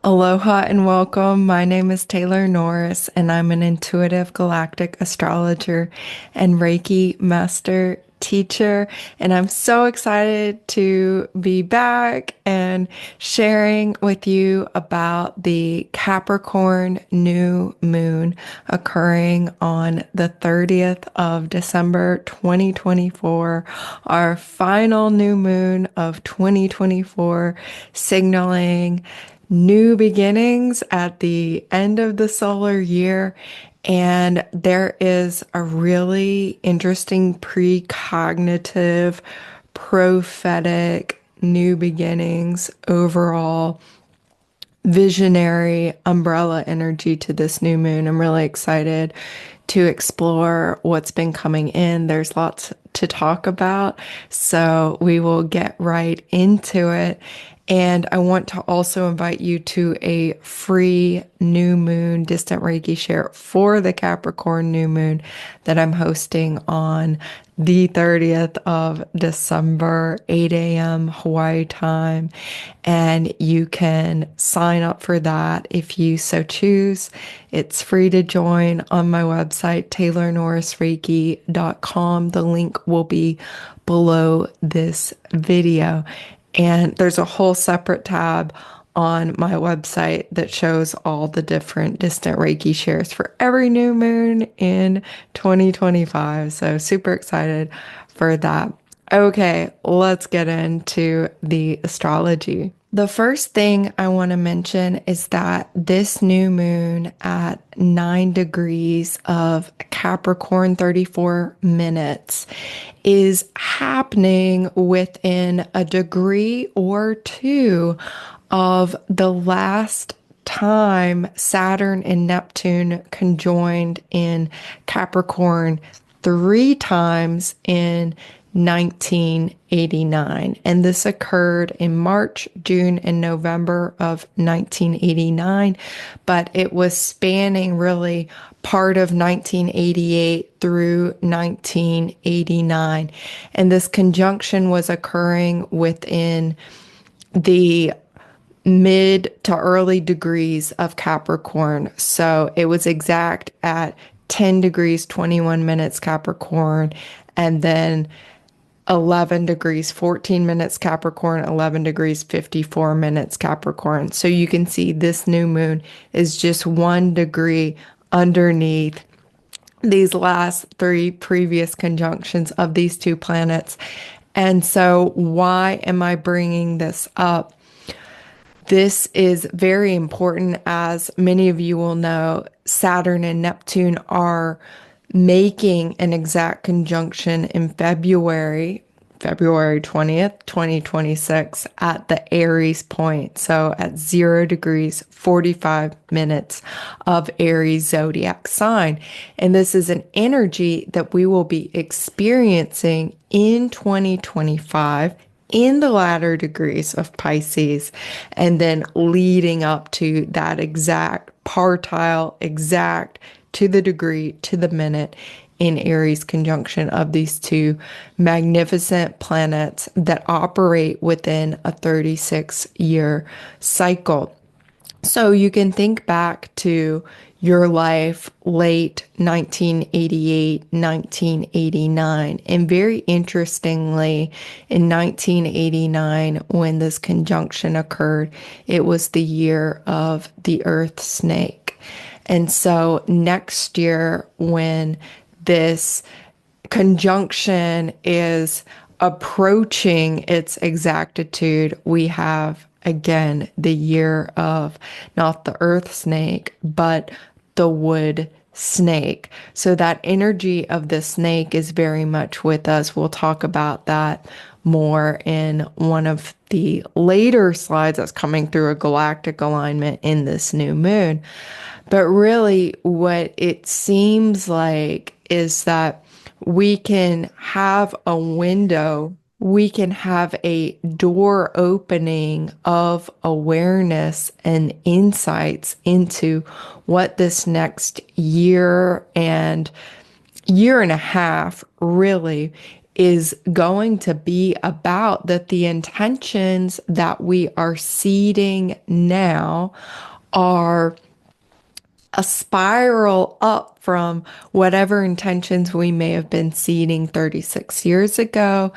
Aloha and welcome. My name is Taylor Norris, and I'm an intuitive galactic astrologer and Reiki master teacher. And I'm so excited to be back and sharing with you about the Capricorn new moon occurring on the 30th of December 2024, our final new moon of 2024, signaling new beginnings at the end of the solar year. And there is a really interesting precognitive, prophetic new beginnings overall visionary umbrella energy to this new moon. I'm really excited to explore what's been coming in. There's lots to talk about, so we will get right into it. And I want to also invite you to a free new moon distant Reiki share for the Capricorn new moon that I'm hosting on the 30th of December, 8 a.m. Hawaii time. And you can sign up for that if you so choose. It's free to join on my website, taylornorrisreiki.com. The link will be below this video. And there's a whole separate tab on my website that shows all the different distant Reiki shares for every new moon in 2025. So super excited for that. Okay, let's get into the astrology. The first thing I want to mention is that this new moon at 9 degrees of Capricorn, 34 minutes, is happening within a degree or two of the last time Saturn and Neptune conjoined in Capricorn 3 times in 1989. And this occurred in March, June, and November of 1989, but it was spanning really part of 1988 through 1989. And this conjunction was occurring within the mid to early degrees of Capricorn. So it was exact at 10 degrees, 21 minutes Capricorn, and then 11 degrees, 14 minutes Capricorn, 11 degrees, 54 minutes Capricorn. So you can see this new moon is just 1 degree underneath these last three previous conjunctions of these two planets. And so why am I bringing this up? This is very important. As many of you will know, Saturn and Neptune are making an exact conjunction in February 20th, 2026 at the Aries point. So at 0 degrees, 45 minutes of Aries zodiac sign. And this is an energy that we will be experiencing in 2025 in the latter degrees of Pisces, and then leading up to that exact partile, exact to the degree, to the minute in Aries conjunction of these two magnificent planets that operate within a 36-year cycle. So you can think back to your life late 1988, 1989. And very interestingly, in 1989, when this conjunction occurred, it was the year of the Earth snake. And so next year, when this conjunction is approaching its exactitude, we have again the year of not the earth snake, but the wood snake. So that energy of the snake is very much with us. We'll talk about that more in one of the later slides that's coming through a galactic alignment in this new moon. But really, what it seems like is that we can have a window, we can have a door opening of awareness and insights into what this next year and a half really is going to be about, that the intentions that we are seeding now are a spiral up from whatever intentions we may have been seeding 36 years ago.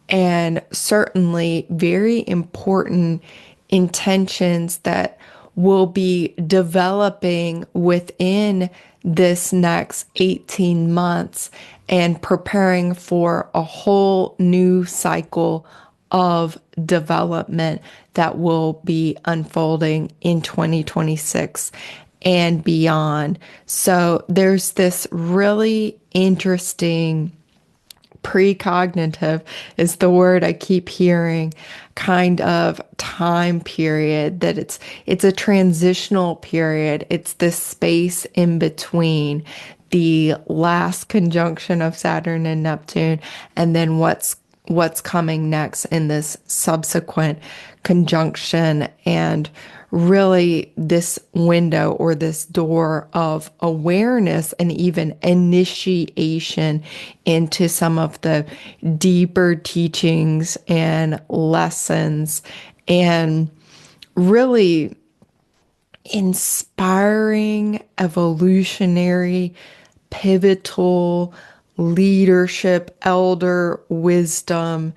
And certainly very important intentions that will be developing within this next 18 months and preparing for a whole new cycle of development that will be unfolding in 2026 and beyond. So there's this really interesting precognitive is the word I keep hearing, kind of time period, that it's a transitional period. It's this space in between the last conjunction of Saturn and Neptune and then what's coming next in this subsequent conjunction. And really this window or this door of awareness and even initiation into some of the deeper teachings and lessons and really inspiring, evolutionary, pivotal leadership, elder wisdom,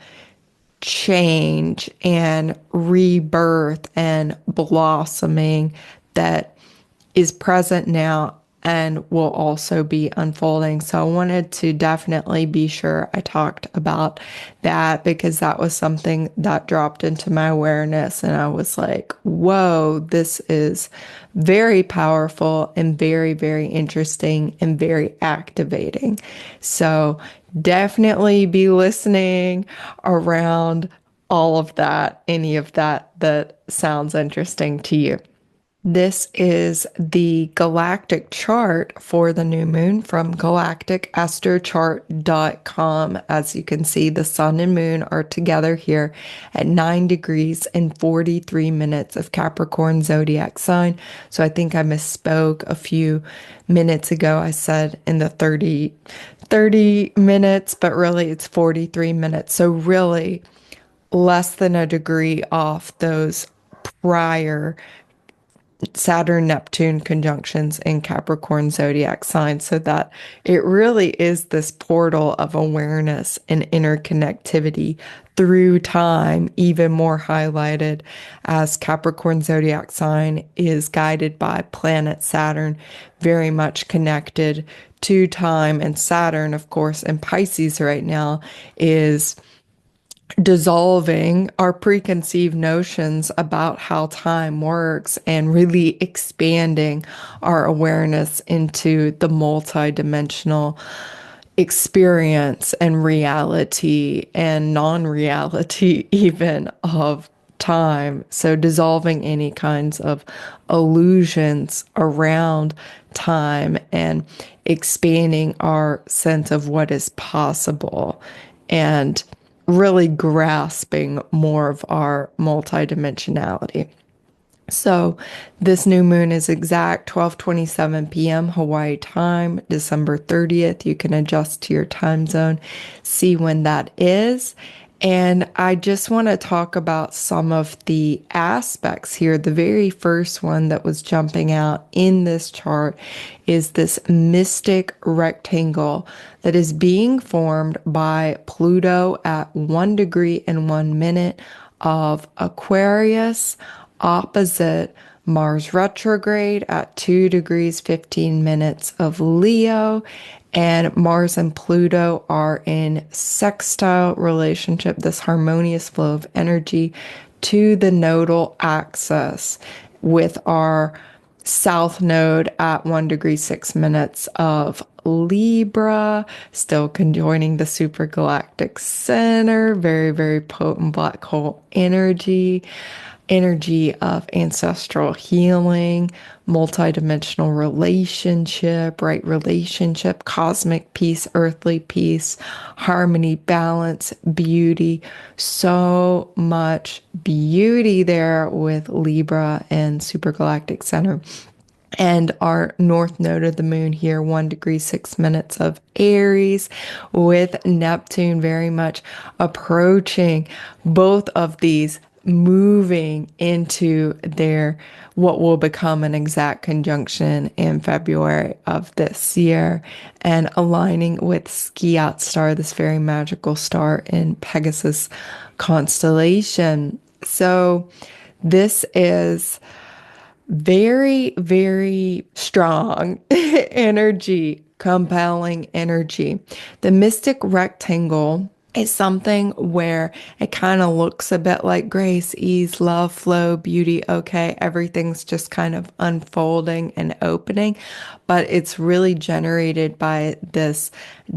change and rebirth and blossoming that is present now and will also be unfolding. So I wanted to definitely be sure I talked about that because that was something that dropped into my awareness. And I was like, whoa, this is very powerful and very, very interesting and very activating. So definitely be listening around all of that, any of that that sounds interesting to you. This is the galactic chart for the new moon from galacticastrochart.com. As you can see, the sun and moon are together here at 9 degrees and 43 minutes of Capricorn zodiac sign. So I think I misspoke a few minutes ago. I said in the 30 minutes, but really it's 43 minutes. So really less than a degree off those prior Saturn Neptune conjunctions in Capricorn zodiac signs, so that it really is this portal of awareness and interconnectivity through time, even more highlighted as Capricorn zodiac sign is guided by planet Saturn, very much connected to time. And Saturn, of course, in Pisces right now is dissolving our preconceived notions about how time works and really expanding our awareness into the multidimensional experience and reality and non-reality even of time. So dissolving any kinds of illusions around time and expanding our sense of what is possible and really grasping more of our multidimensionality. So this new moon is exact 12:27 p.m. Hawaii time, December 30th. You can adjust to your time zone, see when that is. And I just want to talk about some of the aspects here. The very first one that was jumping out in this chart is this mystic rectangle that is being formed by Pluto at 1 degree and 1 minute of Aquarius, opposite Mars retrograde at 2 degrees 15 minutes of Leo, and Mars and Pluto are in sextile relationship, this harmonious flow of energy to the nodal axis with our south node at 1 degree 6 minutes of Libra, still conjoining the supergalactic center, very, very potent black hole energy of ancestral healing, multidimensional relationship, right relationship, cosmic peace, earthly peace, harmony, balance, beauty. So much beauty there with Libra and supergalactic center. And our north node of the moon here, 1 degree 6 minutes of Aries, with Neptune very much approaching both of these, moving into their what will become an exact conjunction in February of this year, and aligning with Skiat star, this very magical star in Pegasus constellation. So this is very, very strong energy, compelling energy. The mystic rectangle is something where it kind of looks a bit like grace, ease, love, flow, beauty. Okay, everything's just kind of unfolding and opening, but it's really generated by this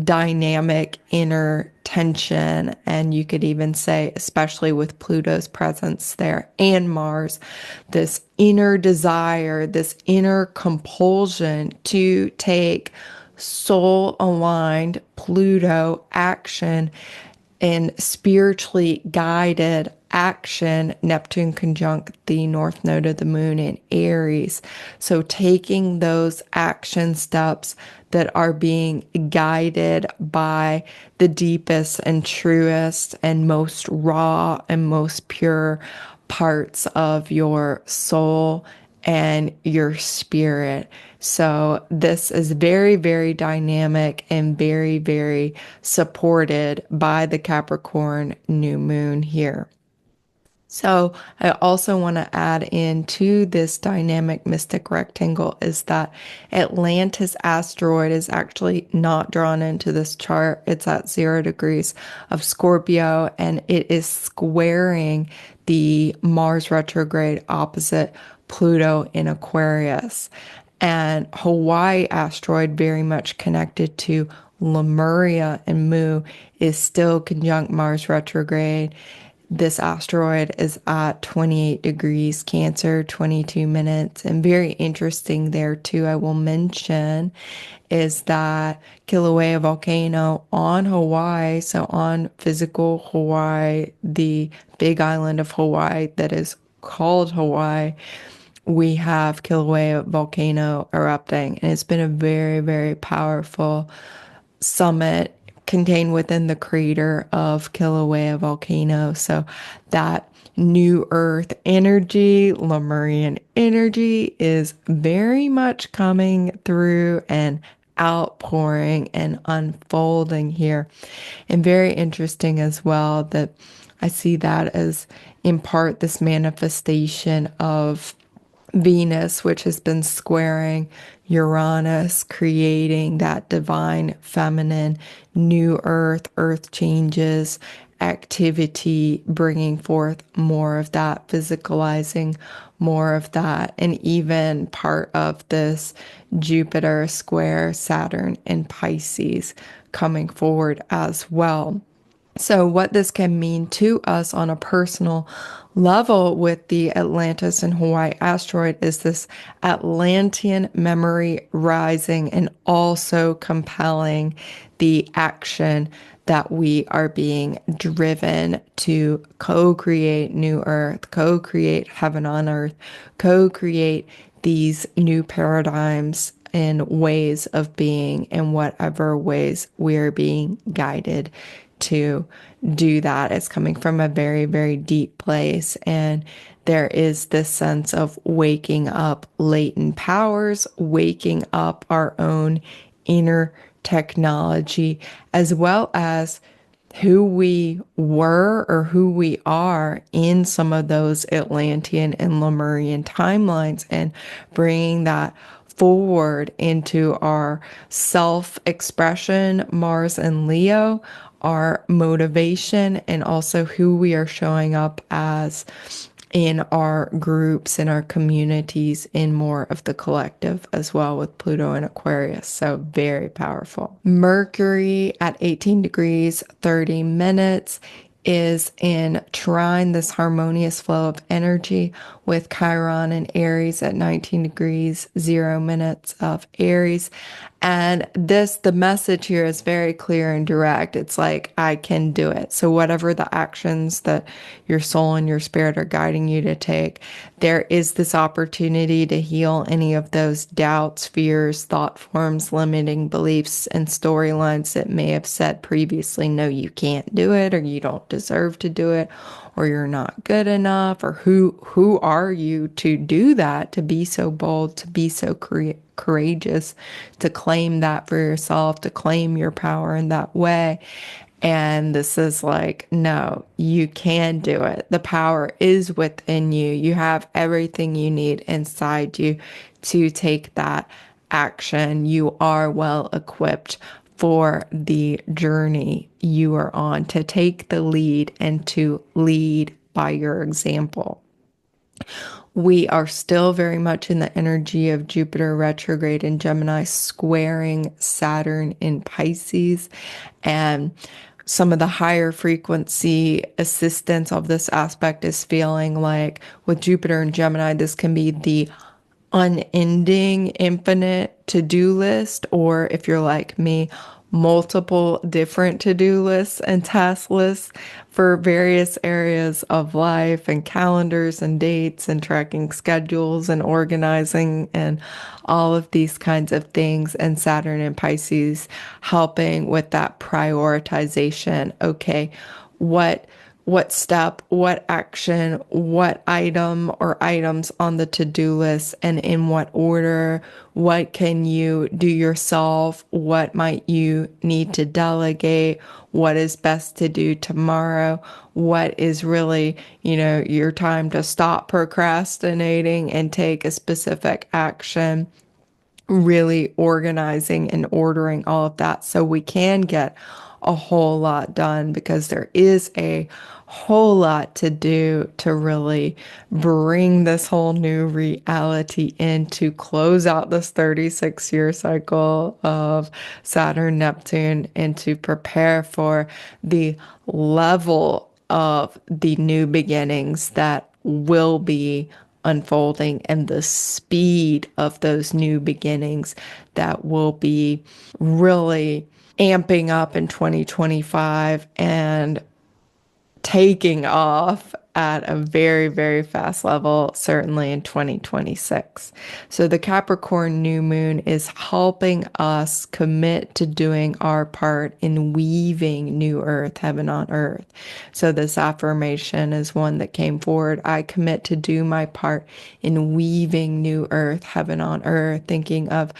dynamic inner tension. And you could even say, especially with Pluto's presence there and Mars, this inner desire, this inner compulsion to take soul aligned Pluto action and spiritually guided action, Neptune conjunct the north node of the moon in Aries. So taking those action steps that are being guided by the deepest and truest and most raw and most pure parts of your soul and your spirit. So this is very, very dynamic and very, very supported by the Capricorn new moon here. So I also want to add into this dynamic mystic rectangle is that Atlantis asteroid is actually not drawn into this chart. It's at 0 degrees of Scorpio, and it is squaring the Mars retrograde opposite Pluto in Aquarius. And Hawaii asteroid, very much connected to Lemuria and Mu, is still conjunct Mars retrograde. This asteroid is at 28 degrees Cancer, 22 minutes. And very interesting there, too, I will mention, is that Kilauea volcano on Hawaii, so on physical Hawaii, the big island of Hawaii that is called Hawaii, we have Kilauea volcano erupting. And it's been a very, very powerful summit contained within the crater of Kilauea volcano. So that new earth energy, Lemurian energy, is very much coming through and outpouring and unfolding here. And very interesting as well that I see that as in part this manifestation of Venus, which has been squaring Uranus, creating that divine feminine new earth changes, activity, bringing forth more of that, physicalizing more of that, and even part of this Jupiter square Saturn in Pisces coming forward as well. So, what this can mean to us on a personal level with the Atlantis and Hawaii asteroid is this Atlantean memory rising and also compelling the action that we are being driven to co-create new earth, co-create heaven on earth, co-create these new paradigms and ways of being in whatever ways we are being guided to do that. It's coming from a very, very deep place. And there is this sense of waking up latent powers, waking up our own inner technology, as well as who we were or who we are in some of those Atlantean and Lemurian timelines, and bringing that forward into our self-expression, Mars and Leo, our motivation, and also who we are showing up as in our groups, in our communities, in more of the collective as well with Pluto and Aquarius. So very powerful. Mercury at 18 degrees, 30 minutes is in trine, this harmonious flow of energy with Chiron and Aries at 19 degrees, 0 minutes of Aries. And the message here is very clear and direct. It's like, I can do it. So whatever the actions that your soul and your spirit are guiding you to take, there is this opportunity to heal any of those doubts, fears, thought forms, limiting beliefs, and storylines that may have said previously, no, you can't do it, or you don't deserve to do it, or you're not good enough, or who are you to do that, to be so bold, to be so courageous, to claim that for yourself, to claim your power in that way. And this is like, no, you can do it. The power is within you. You have everything you need inside you to take that action. You are well equipped for the journey you are on, to take the lead and to lead by your example. We are still very much in the energy of Jupiter retrograde in Gemini, squaring Saturn in Pisces. And some of the higher frequency assistance of this aspect is feeling like with Jupiter and Gemini, this can be the unending, infinite to-do list, or if you're like me, multiple different to-do lists and task lists for various areas of life, and calendars and dates and tracking schedules and organizing and all of these kinds of things. And Saturn and Pisces helping with that prioritization. Okay, what step, what action, what item or items on the to-do list, and in what order? What can you do yourself? What might you need to delegate? What is best to do tomorrow? What is really, your time to stop procrastinating and take a specific action? Really organizing and ordering all of that so we can get a whole lot done, because there is a whole lot to do to really bring this whole new reality in, to close out this 36-year cycle of Saturn Neptune, and to prepare for the level of the new beginnings that will be unfolding, and the speed of those new beginnings that will be really amping up in 2025 and taking off at a very, very fast level, certainly in 2026. So the Capricorn new moon is helping us commit to doing our part in weaving new earth, heaven on earth. So this affirmation is one that came forward. I commit to do my part in weaving new earth, heaven on earth, thinking of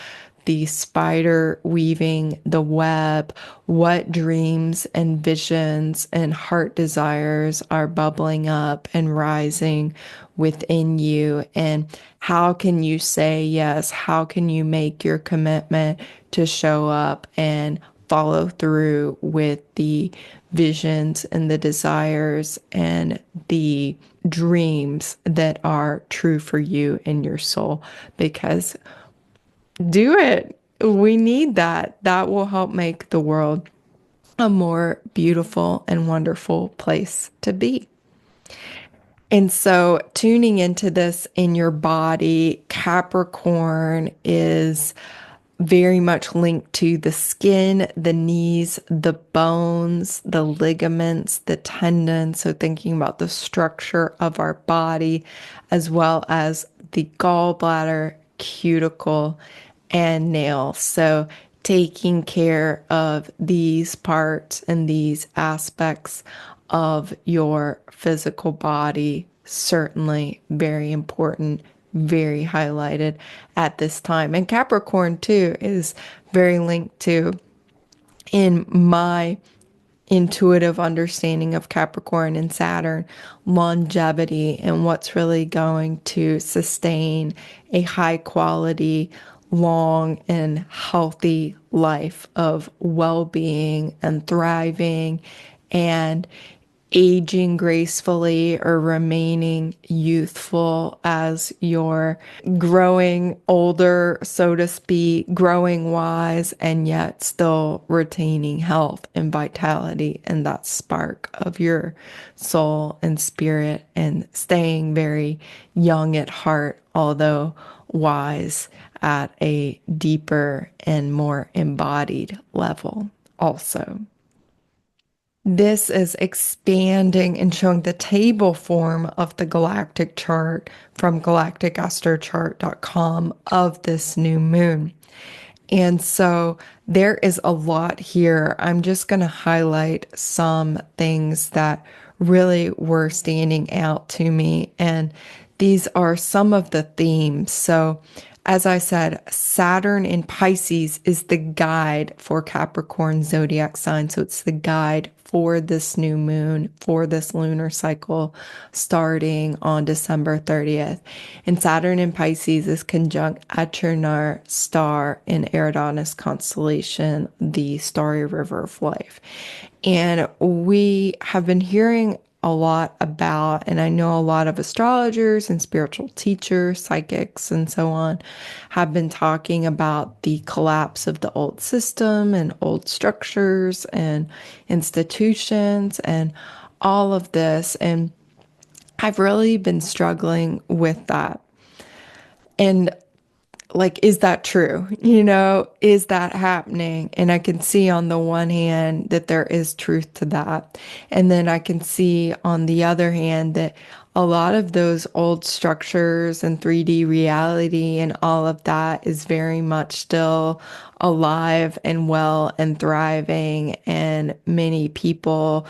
the spider weaving the web. What dreams and visions and heart desires are bubbling up and rising within you? And how can you say yes? How can you make your commitment to show up and follow through with the visions and the desires and the dreams that are true for you and your soul? Because do it. We need that. That will help make the world a more beautiful and wonderful place to be. And so, tuning into this in your body, Capricorn is very much linked to the skin, the knees, the bones, the ligaments, the tendons. So, thinking about the structure of our body, as well as the gallbladder, cuticle, and nails. So taking care of these parts and these aspects of your physical body, certainly very important, very highlighted at this time. And Capricorn too is very linked to, in my intuitive understanding of Capricorn and Saturn, longevity, and what's really going to sustain a high quality, long and healthy life of well-being and thriving, and aging gracefully or remaining youthful as you're growing older, so to speak, growing wise, and yet still retaining health and vitality and that spark of your soul and spirit, and staying very young at heart, although wise at a deeper and more embodied level also. This is expanding and showing the table form of the galactic chart from galacticastrochart.com of this new moon. And so there is a lot here. I'm just going to highlight some things that really were standing out to me. And these are some of the themes. So, as I said, Saturn in Pisces is the guide for Capricorn zodiac sign. So it's the guide for this new moon, for this lunar cycle starting on December 30th. And Saturn in Pisces is conjunct Achernar star in Eridanus constellation, the starry river of life. And we have been hearing a lot about, and I know a lot of astrologers and spiritual teachers, psychics, and so on have been talking about the collapse of the old system and old structures and institutions and all of this. And I've really been struggling with that. And like, is that true? Is that happening? And I can see on the one hand that there is truth to that. And then I can see on the other hand that a lot of those old structures and 3D reality and all of that is very much still alive and well and thriving. And many people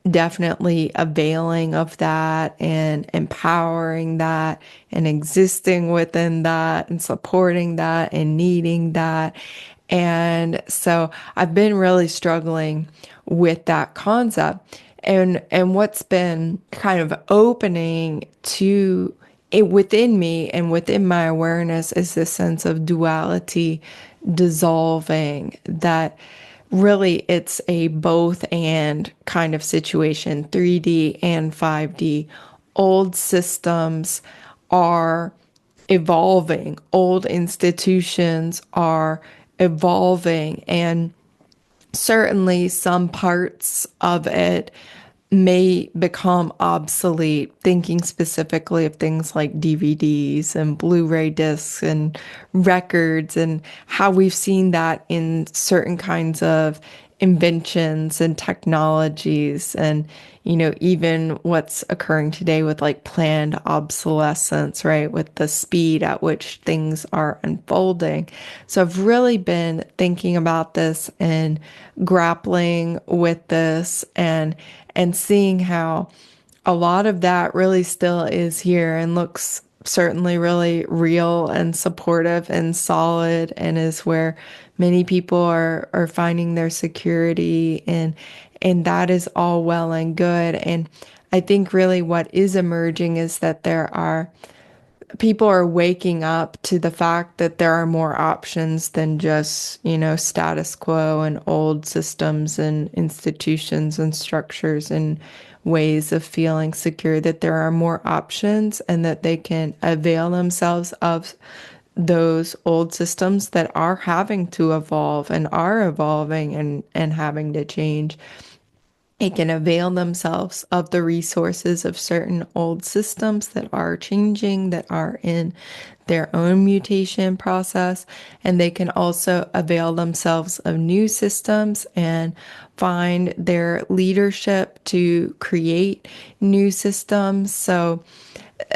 definitely availing of that and empowering that and existing within that and supporting that and needing that. And so I've been really struggling with that concept. And what's been kind of opening to it within me and within my awareness is this sense of duality dissolving, that really it's a both and kind of situation, 3D and 5D. Old systems are evolving, old institutions are evolving, and certainly some parts of it may become obsolete, thinking specifically of things like DVDs and Blu-ray discs and records, and how we've seen that in certain kinds of inventions and technologies, and even what's occurring today with like planned obsolescence, right, with the speed at which things are unfolding. So I've really been thinking about this and grappling with this, and seeing how a lot of that really still is here and looks certainly really real and supportive and solid, and is where many people are finding their security, and that is all well and good. And I think really what is emerging is that people are waking up to the fact that there are more options than just, status quo and old systems and institutions and structures and ways of feeling secure, that there are more options and that they can avail themselves of those old systems that are having to evolve and are evolving and having to change. They can avail themselves of the resources of certain old systems that are changing, that are in their own mutation process. And they can also avail themselves of new systems and find their leadership to create new systems. So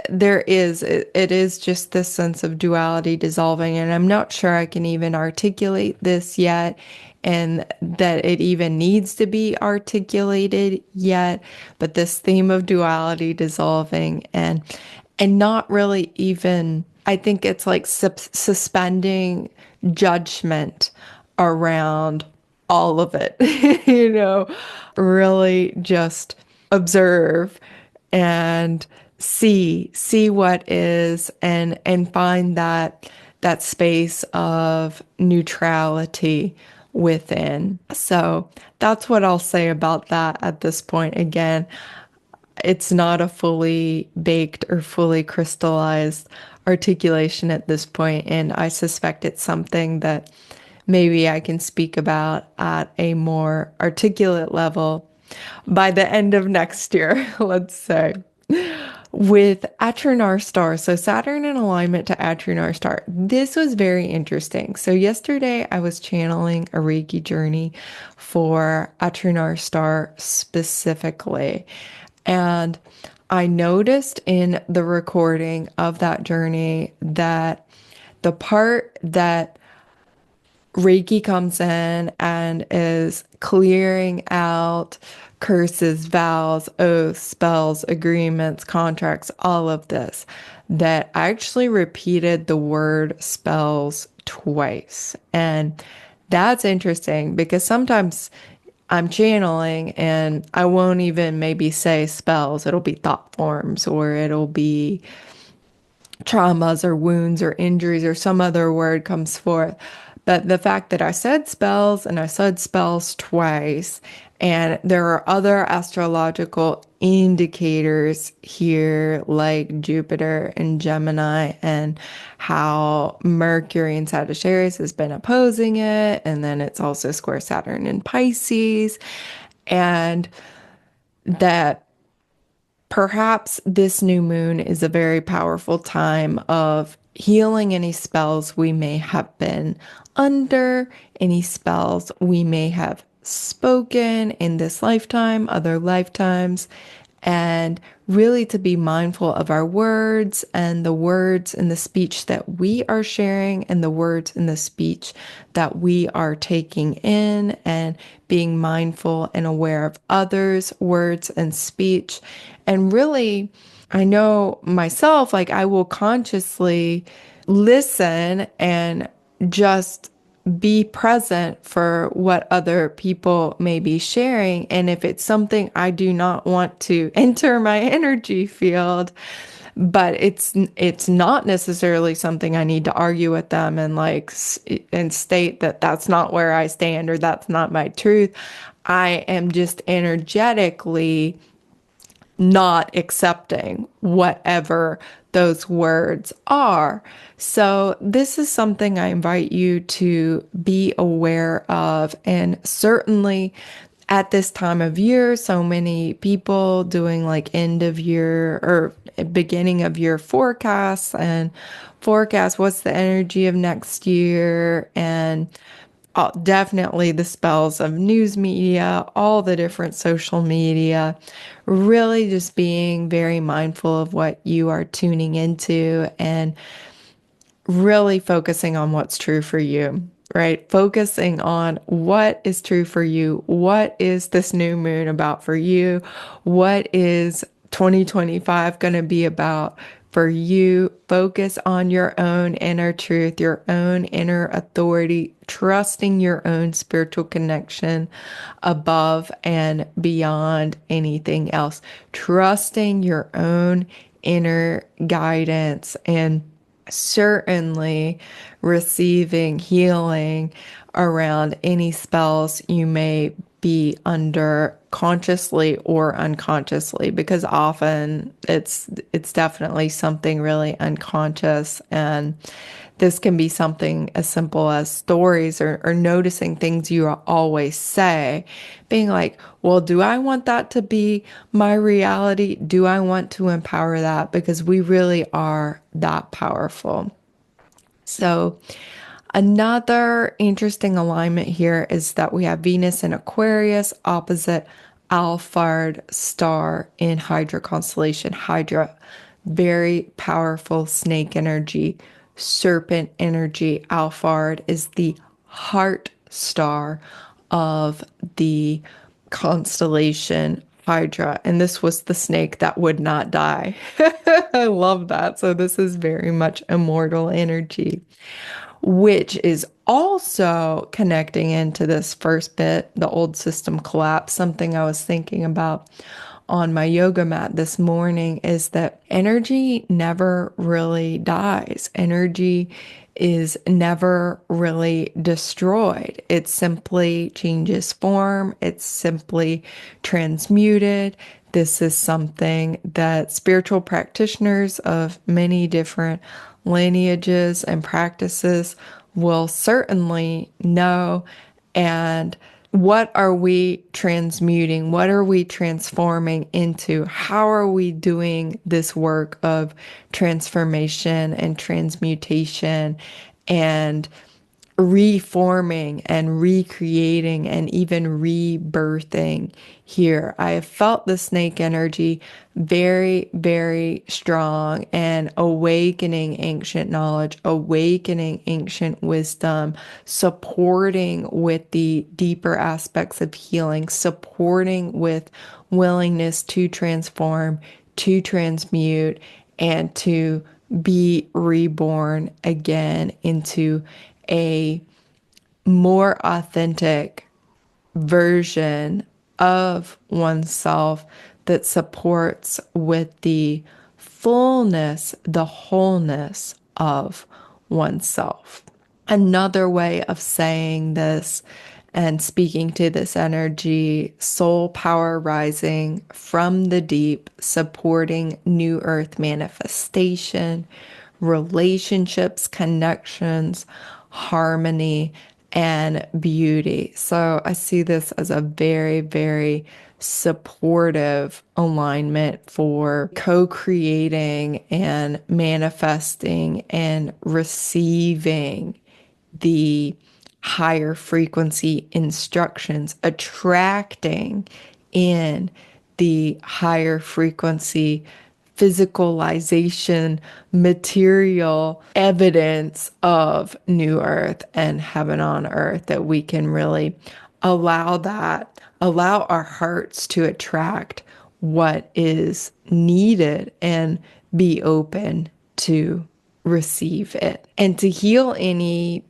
it is just this sense of duality dissolving, and I'm not sure I can even articulate this yet, and that it even needs to be articulated yet, but this theme of duality dissolving, and not really even, I think it's like suspending judgment around all of it. Really just observe and see what is, and find that space of neutrality, within. So that's what I'll say about that at this point. Again, it's not a fully baked or fully crystallized articulation at this point, and I suspect it's something that maybe I can speak about at a more articulate level by the end of next year, let's say. With Atronar star, so Saturn in alignment to Atronar star. This was very interesting. So yesterday I was channeling a Reiki journey for Atronar star specifically. And I noticed in the recording of that journey that the part that Reiki comes in and is clearing out curses, vows, oaths, spells, agreements, contracts, all of this, that I actually repeated the word spells twice. And that's interesting because sometimes I'm channeling and I won't even maybe say spells. It'll be thought forms or it'll be traumas or wounds or injuries or some other word comes forth. But the fact that I said spells and I said spells twice, and there are other astrological indicators here like Jupiter and Gemini and how Mercury in Sagittarius has been opposing it. And then it's also square Saturn in Pisces. And that perhaps this new moon is a very powerful time of healing any spells we may have been under, any spells we may have spoken in this lifetime, other lifetimes, and really to be mindful of our words and the words in the speech that we are sharing and the words in the speech that we are taking in, and being mindful and aware of others' words and speech. And really, I know myself, like I will consciously listen and just be present for what other people may be sharing. And if it's something I do not want to enter my energy field, but it's not necessarily something I need to argue with them and and state that that's not where I stand or that's not my truth. I am just energetically not accepting whatever those words are. So, this is something I invite you to be aware of. And certainly at this time of year, so many people doing like end of year or beginning of year forecasts and forecast what's the energy of next year, and definitely the spells of news media, all the different social media, really just being very mindful of what you are tuning into and really focusing on what's true for you, right? Focusing on what is true for you. What is this new moon about for you? What is 2025 going to be about for you? Focus on your own inner truth, your own inner authority, trusting your own spiritual connection above and beyond anything else, trusting your own inner guidance, and certainly receiving healing around any spells you may be under consciously or unconsciously, because often it's definitely something really unconscious. And this can be something as simple as stories or noticing things you always say, being like, well, do I want that to be my reality? Do I want to empower that? Because we really are that powerful. So, another interesting alignment here is that we have Venus in Aquarius opposite Alphard star in Hydra constellation. Hydra, very powerful snake energy, serpent energy. Alphard is the heart star of the constellation Hydra. And this was the snake that would not die. I love that. So this is very much immortal energy, which is also connecting into this first bit, the old system collapse. Something I was thinking about on my yoga mat this morning is that energy never really dies. Energy is never really destroyed. It simply changes form, it's simply transmuted. This is something that spiritual practitioners of many different lineages and practices will certainly know. And what are we transmuting? What are we transforming into? How are we doing this work of transformation and transmutation and reforming and recreating and even rebirthing here? I have felt the snake energy very, very strong and awakening ancient knowledge, awakening ancient wisdom, supporting with the deeper aspects of healing, supporting with willingness to transform, to transmute, and to be reborn again into a more authentic version of oneself that supports with the fullness, the wholeness of oneself. Another way of saying this and speaking to this energy, soul power rising from the deep, supporting new earth manifestation, relationships, connections, harmony, and beauty. So I see this as a very, very supportive alignment for co-creating and manifesting and receiving the higher frequency instructions, attracting in the higher frequency physicalization, material evidence of new earth and heaven on earth, that we can really allow our hearts to attract what is needed and be open to receive it and to heal any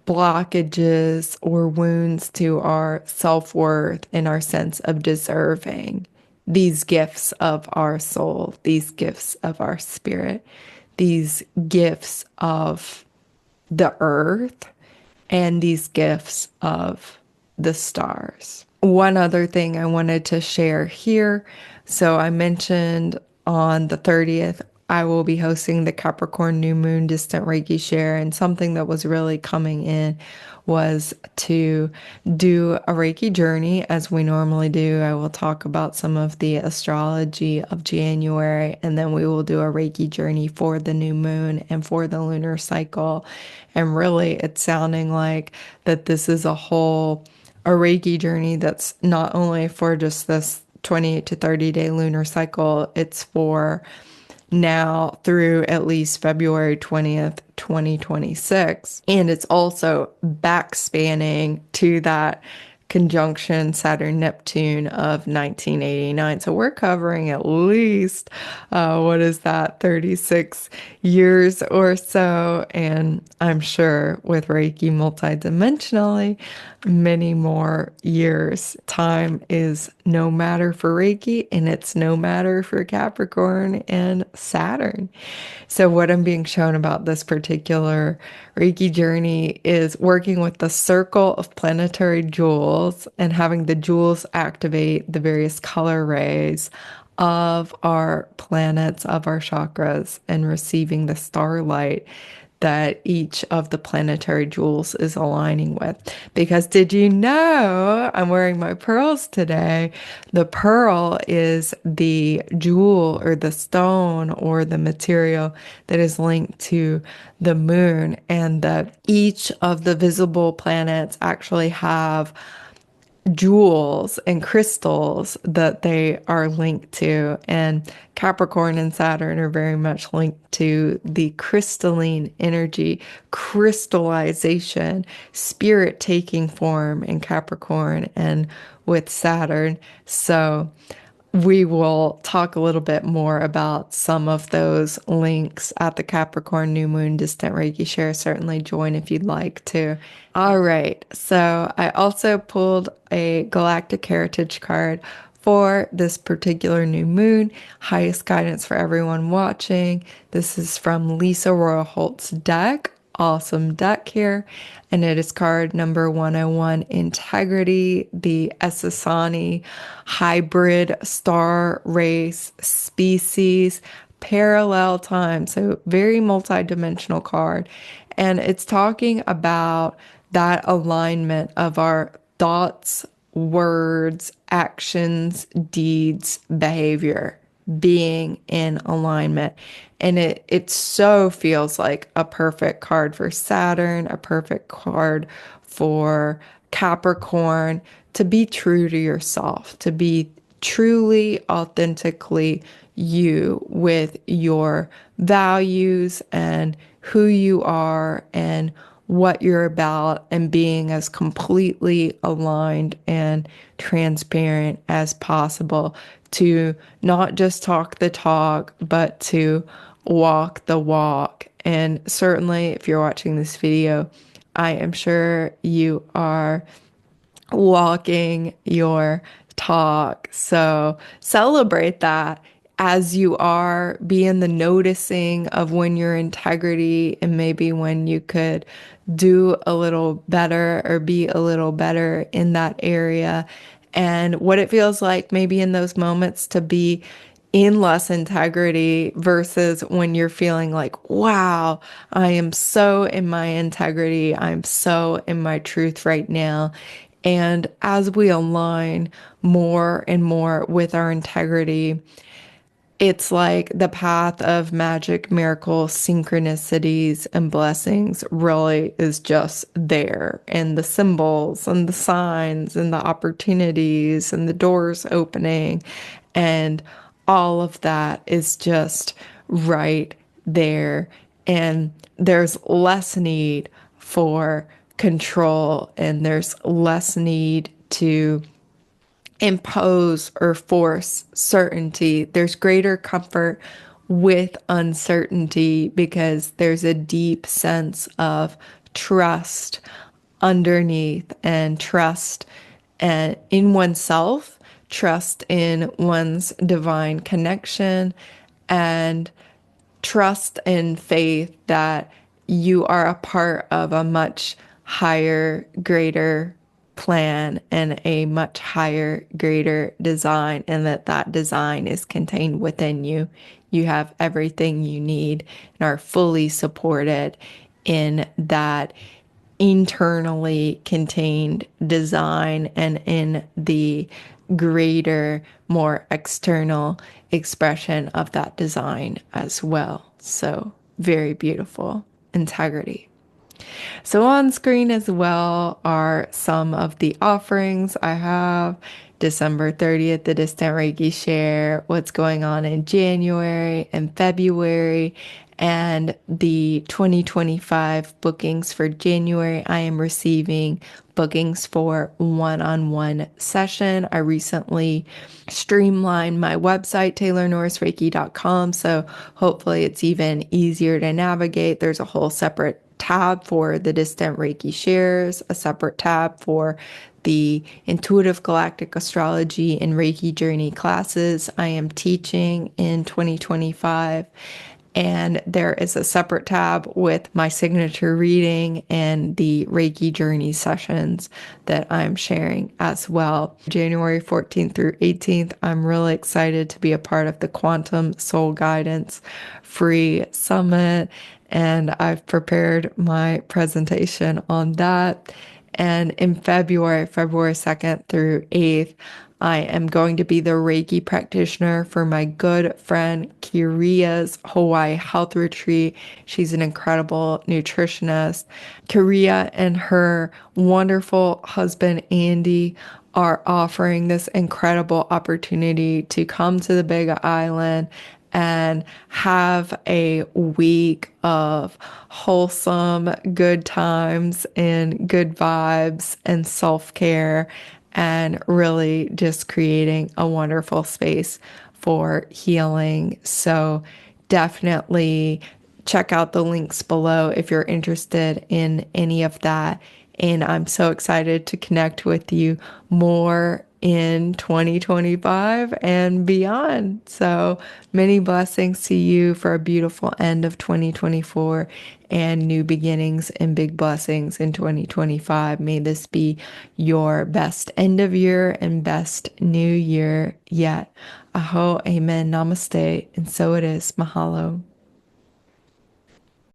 blockages or wounds to our self-worth and our sense of deserving these gifts of our soul, these gifts of our spirit, these gifts of the earth, and these gifts of the stars. One other thing I wanted to share here. So I mentioned on the 30th, I will be hosting the Capricorn New Moon Distant Reiki Share, and something that was really coming in was to do a Reiki journey as we normally do. I will talk about some of the astrology of January, and then we will do a Reiki journey for the new moon and for the lunar cycle. And really, it's sounding like that this is a Reiki journey that's not only for just this 28 to 30-day lunar cycle, it's for now through at least February 20th, 2026. And it's also backspanning to that conjunction Saturn Neptune of 1989. So we're covering at least, 36 years or so. And I'm sure with Reiki multidimensionally, many more years. Time is no matter for Reiki, and it's no matter for Capricorn and Saturn. So what I'm being shown about this particular Reiki journey is working with the circle of planetary jewels and having the jewels activate the various color rays of our planets, of our chakras, and receiving the starlight that each of the planetary jewels is aligning with. Because did you know I'm wearing my pearls today? The pearl is the jewel or the stone or the material that is linked to the moon, and that each of the visible planets actually have jewels and crystals that they are linked to. And Capricorn and Saturn are very much linked to the crystalline energy, crystallization, spirit taking form in Capricorn and with Saturn. So we will talk a little bit more about some of those links at the Capricorn New Moon Distant Reiki Share. Certainly join if you'd like to. All right. So I also pulled a Galactic Heritage card for this particular new moon. Highest guidance for everyone watching. This is from Lisa Royal Holt's deck. awesome deck here. And it is card number 101, Integrity, the Essassani hybrid star race species parallel time. So very multi-dimensional card. And it's talking about that alignment of our thoughts, words, actions, deeds, behavior being in alignment. And it so feels like a perfect card for Saturn, a perfect card for Capricorn, to be true to yourself, to be truly, authentically you with your values and who you are and what you're about, and being as completely aligned and transparent as possible to not just talk the talk, but to walk the walk. And certainly, if you're watching this video, I am sure you are walking your talk. So celebrate that as you are. Be in the noticing of when your integrity and maybe when you could do a little better or be a little better in that area, and what it feels like maybe in those moments to be in less integrity versus when you're feeling like, wow, I am so in my integrity. I'm so in my truth right now. And as we align more and more with our integrity, it's like the path of magic, miracles, synchronicities, and blessings really is just there. And the symbols and the signs and the opportunities and the doors opening and all of that is just right there. And there's less need for control, and there's less need to impose or force certainty. There's greater comfort with uncertainty because there's a deep sense of trust underneath, and trust in oneself, trust in one's divine connection, and trust and faith that you are a part of a much higher, greater plan and a much higher, greater design, and that that design is contained within you. You have everything you need and are fully supported in that internally contained design and in the greater, more external expression of that design as well. So, very beautiful. Integrity. So on screen as well are some of the offerings I have. December 30th, the Distant Reiki Share, what's going on in January and February, and the 2025 bookings for January. I am receiving bookings for one-on-one session. I recently streamlined my website, taylornorrisreiki.com, so hopefully it's even easier to navigate. There's a whole separate tab for the Distant Reiki Shares, a separate tab for the Intuitive Galactic Astrology and Reiki Journey classes I am teaching in 2025. And there is a separate tab with my signature reading and the Reiki Journey sessions that I'm sharing as well. January 14th through 18th, I'm really excited to be a part of the Quantum Soul Guidance Free Summit, and I've prepared my presentation on that. And in February 2nd through 8th, I am going to be the Reiki practitioner for my good friend Kiria's Hawaii Health Retreat. She's an incredible nutritionist. Kiria and her wonderful husband, Andy, are offering this incredible opportunity to come to the Big Island and have a week of wholesome, good times and good vibes and self-care, and really just creating a wonderful space for healing. So definitely check out the links below if you're interested in any of that. And I'm so excited to connect with you more in 2025 and beyond. So many blessings to you for a beautiful end of 2024 and new beginnings and big blessings in 2025. May this be your best end of year and best new year yet. Aho, amen, namaste, and so it is. Mahalo.